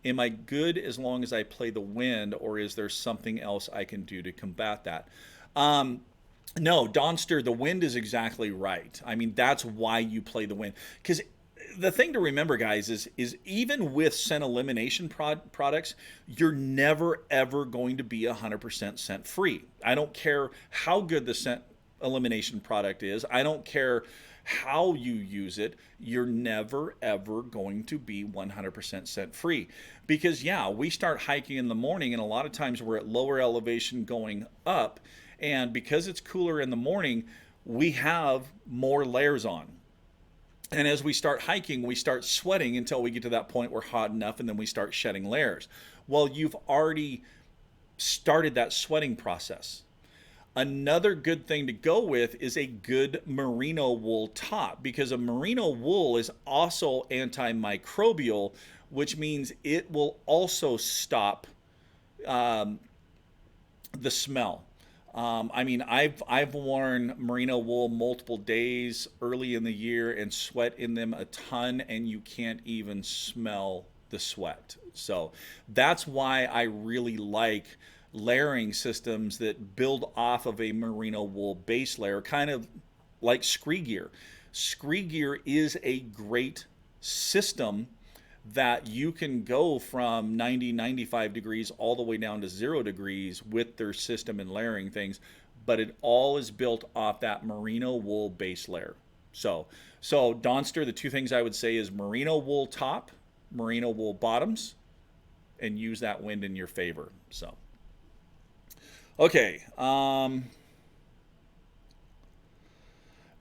Speaker 1: Am I good as long as I play the wind, or is there something else I can do to combat that? Um, no, Donster, the wind is exactly right. I mean, that's why you play the wind. Because the thing to remember, guys, is even with scent elimination products, you're never ever going to be 100% scent free. I don't care how good the scent elimination product is. I don't care how you use it. You're never ever going to be 100% scent free, because yeah, we start hiking in the morning, and a lot of times we're at lower elevation going up, and because it's cooler in the morning, we have more layers on. And as we start hiking, we start sweating until we get to that point where hot enough, and then we start shedding layers. Well, you've already started that sweating process. Another good thing to go with is a good merino wool top, because a merino wool is also antimicrobial, which means it will also stop um, the smell. I mean, I've worn merino wool multiple days early in the year and sweat in them a ton, and you can't even smell the sweat. So that's why I really like layering systems that build off of a merino wool base layer, kind of like scree gear. Scree gear is a great system that you can go from 90, 95 degrees all the way down to 0 degrees with their system and layering things, but it all is built off that merino wool base layer. So Donster, the two things I would say is merino wool top, merino wool bottoms, and use that wind in your favor. So, okay.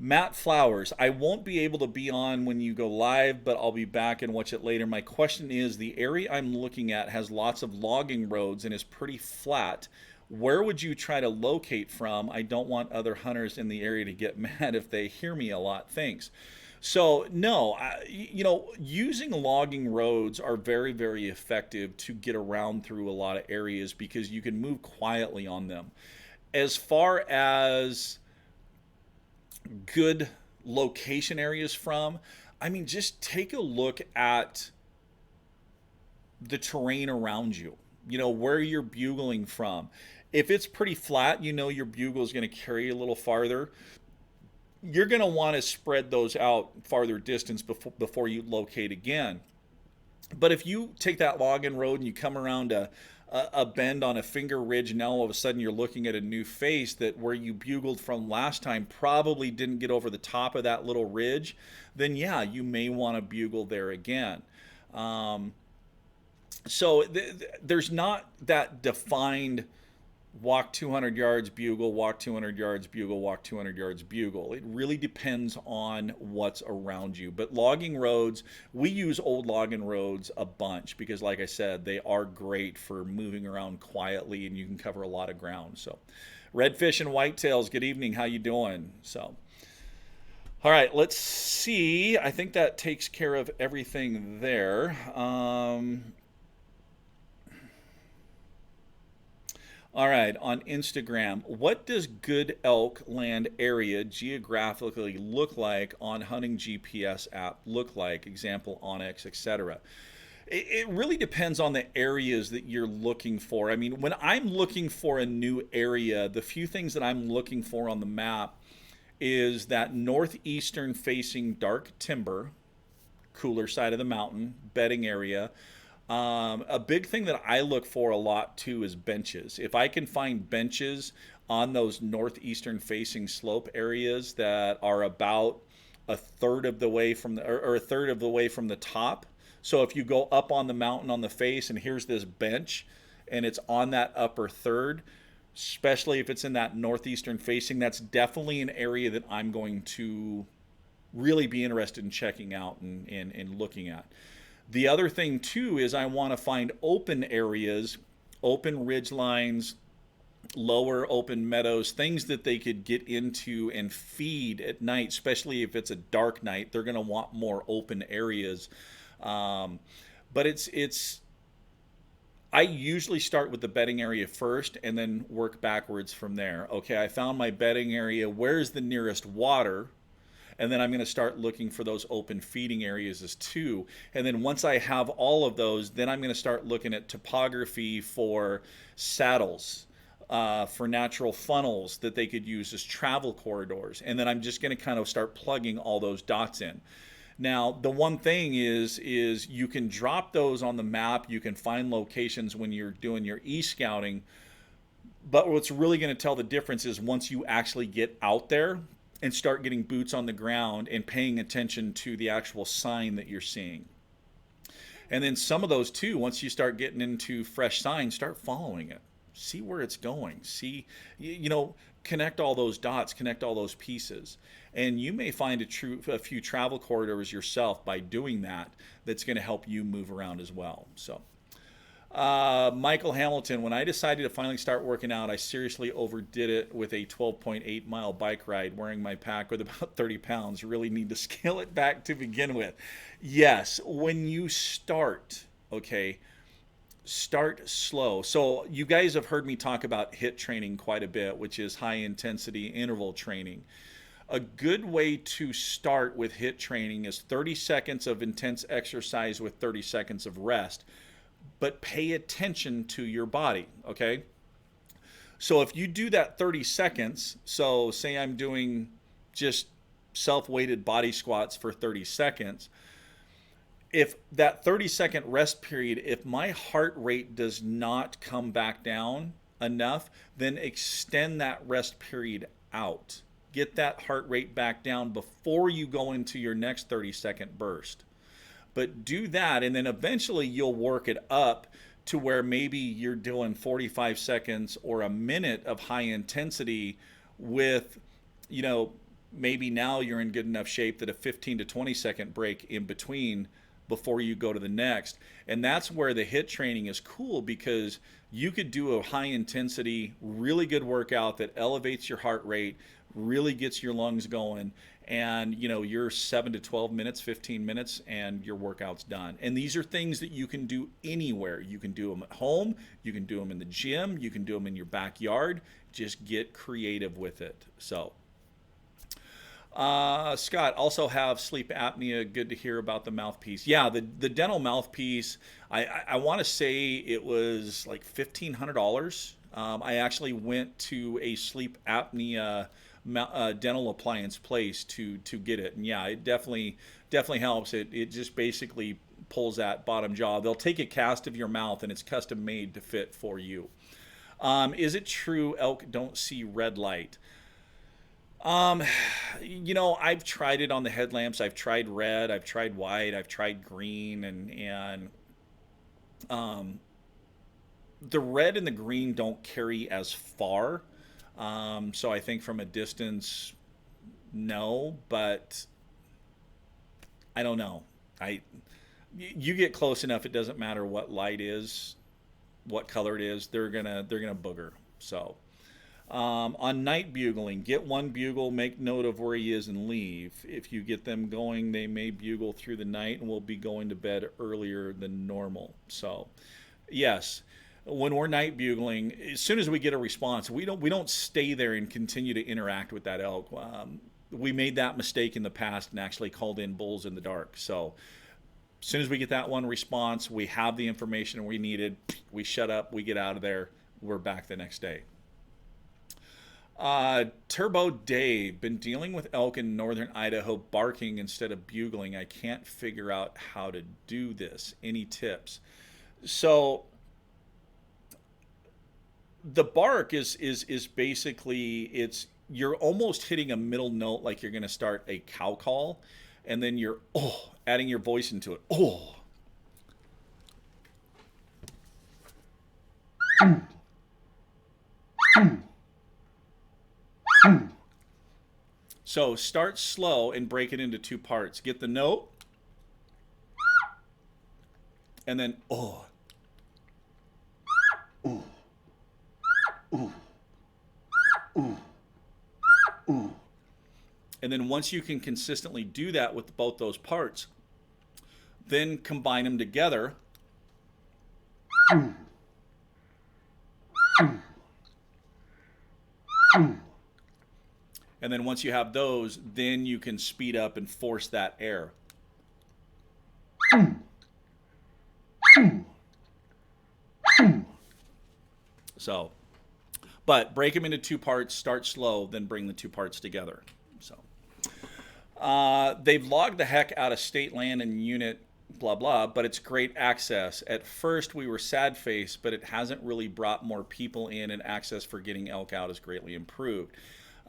Speaker 1: Matt Flowers, I won't be able to be on when you go live, but I'll be back and watch it later. My question is, the area I'm looking at has lots of logging roads and is pretty flat. Where would you try to locate from? I don't want other hunters in the area to get mad if they hear me a lot. Thanks. So no, using logging roads are very, very effective to get around through a lot of areas because you can move quietly on them. As far as good location areas from, I mean, just take a look at the terrain around you, where you're bugling from. If it's pretty flat, your bugle is going to carry a little farther. You're going to want to spread those out farther distance before you locate again. But if you take that logging road and you come around a bend on a finger ridge, and now all of a sudden you're looking at a new face that where you bugled from last time probably didn't get over the top of that little ridge, then yeah, you may want to bugle there again. So there's not that defined walk 200 yards, bugle, walk 200 yards, bugle, walk 200 yards, bugle. It really depends on what's around you. But logging roads, we use old logging roads a bunch because, like I said, they are great for moving around quietly and you can cover a lot of ground. So, redfish and whitetails, good evening. How you doing? So, all right, let's see. I think that takes care of everything there. All right, on Instagram, what does good elk land area geographically look like on hunting GPS app look like? Example, Onyx, etc. It really depends on the areas that you're looking for. I mean, when I'm looking for a new area, the few things that I'm looking for on the map is that northeastern facing dark timber, cooler side of the mountain, bedding area. A big thing that I look for a lot too is benches. If I can find benches on those northeastern facing slope areas that are about a third of the way from or a third of the way from the top. So if you go up on the mountain on the face and here's this bench and it's on that upper third, especially if it's in that northeastern facing, that's definitely an area that I'm going to really be interested in checking out and looking at. The other thing too is I want to find open areas, open ridge lines, lower open meadows, things that they could get into and feed at night, especially if it's a dark night. They're going to want more open areas. But I usually start with the bedding area first and then work backwards from there. Okay, I found my bedding area. Where's the nearest water? And then I'm going to start looking for those open feeding areas as too. And then once I have all of those, then I'm going to start looking at topography for saddles, for natural funnels that they could use as travel corridors. And then I'm just going to kind of start plugging all those dots in. Now, the one thing is you can drop those on the map. You can find locations when you're doing your e-scouting. But what's really going to tell the difference is once you actually get out there and start getting boots on the ground and paying attention to the actual sign that you're seeing. And then some of those too, once you start getting into fresh signs, start following it. See where it's going. See, connect all those dots, connect all those pieces. And you may find a few travel corridors yourself by doing that. That's going to help you move around as well. So. Michael Hamilton, when I decided to finally start working out, I seriously overdid it with a 12.8 mile bike ride wearing my pack with about 30 pounds. Really need to scale it back to begin with. Yes, when you start, okay, start slow. So you guys have heard me talk about HIIT training quite a bit, which is high intensity interval training. A good way to start with HIIT training is 30 seconds of intense exercise with 30 seconds of rest. But pay attention to your body, okay? So if you do that 30 seconds, so say I'm doing just self-weighted body squats for 30 seconds, if that 30-second rest period, if my heart rate does not come back down enough, then extend that rest period out. Get that heart rate back down before you go into your next 30-second burst. But do that, and then eventually you'll work it up to where maybe you're doing 45 seconds or a minute of high intensity with, you know, maybe now you're in good enough shape that a 15 to 20 second break in between before you go to the next. And that's where the HIIT training is cool, because you could do a high intensity, really good workout that elevates your heart rate, really gets your lungs going, and you know, you're 7 to 12 minutes, 15 minutes, and your workout's done. And these are things that you can do anywhere. You can do them at home, you can do them in the gym, you can do them in your backyard. Just get creative with it. So Scott, also have sleep apnea. Good to hear about the mouthpiece. Yeah, the dental mouthpiece, I want to say it was like $1,500. I actually went to a sleep apnea dental appliance place to get it, and yeah, it definitely helps. It just basically pulls that bottom jaw. They'll take a cast of your mouth, and it's custom made to fit for you. Is it true elk don't see red light? You know, I've tried it on the headlamps. I've tried red, I've tried white, I've tried green, and the red and the green don't carry as far. So I think from a distance, no, but I don't know. You get close enough, it doesn't matter what light is, what color it is, they're gonna booger. So on night bugling, get one bugle, make note of where he is, and leave. If you get them going, they may bugle through the night and will be going to bed earlier than normal. So yes, when we're night bugling, as soon as we get a response, we don't stay there and continue to interact with that elk. We made that mistake in the past and actually called in bulls in the dark. So as soon as we get that one response, we have the information we needed, we shut up, we get out of there, we're back the next day. Turbo Dave, been dealing with elk in northern Idaho barking instead of bugling. I can't figure out how to do this. Any tips? So the bark is basically, you're almost hitting a middle note, like you're going to start a cow call, and then you're adding your voice into it. So start slow and break it into two parts. Get the note, and then and then once you can consistently do that with both those parts, then combine them together. And then once you have those, then you can speed up and force that air. So, but break them into two parts, start slow, then bring the two parts together. So, they've logged the heck out of state land and unit, blah, blah, but it's great access. At first, we were sad-faced, but it hasn't really brought more people in, and access for getting elk out is greatly improved.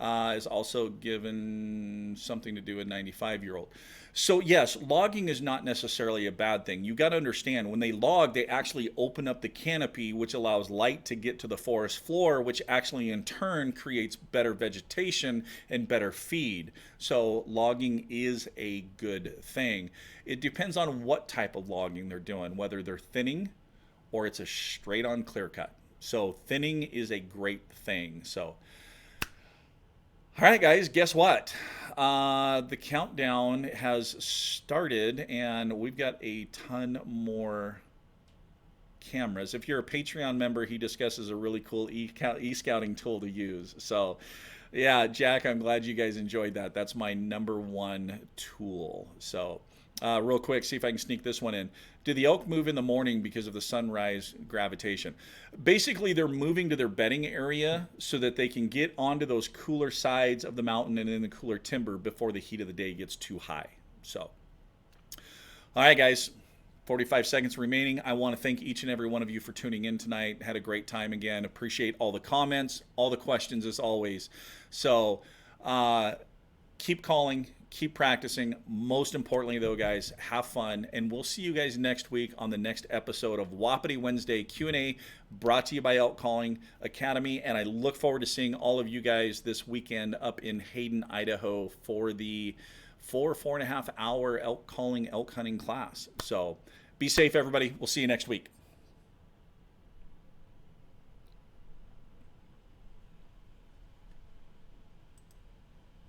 Speaker 1: Is also given something to do with a 95-year-old. So yes, logging is not necessarily a bad thing. You got to understand, when they log, they actually open up the canopy, which allows light to get to the forest floor, which actually in turn creates better vegetation and better feed. So logging is a good thing. It depends on what type of logging they're doing, whether they're thinning or it's a straight on clear cut. So thinning is a great thing. So all right, guys, guess what? The countdown has started, and we've got a ton more cameras. If you're a Patreon member, he discusses a really cool e-scouting tool to use. So, yeah, Jack, I'm glad you guys enjoyed that. That's my #1 tool. So, real quick, see if I can sneak this one in. Do the elk move in the morning because of the sunrise gravitation? Basically, they're moving to their bedding area so that they can get onto those cooler sides of the mountain and in the cooler timber before the heat of the day gets too high. So, All right, guys. 45 seconds remaining. I want to thank each and every one of you for tuning in tonight. Had a great time again. Appreciate all the comments, all the questions as always. So keep calling, keep practicing. Most importantly, though, guys, have fun. And we'll see you guys next week on the next episode of Wapiti Wednesday Q&A, brought to you by Elk Calling Academy. And I look forward to seeing all of you guys this weekend up in Hayden, Idaho for the 4.5 hour elk calling, elk hunting class. So be safe, everybody. We'll see you next week.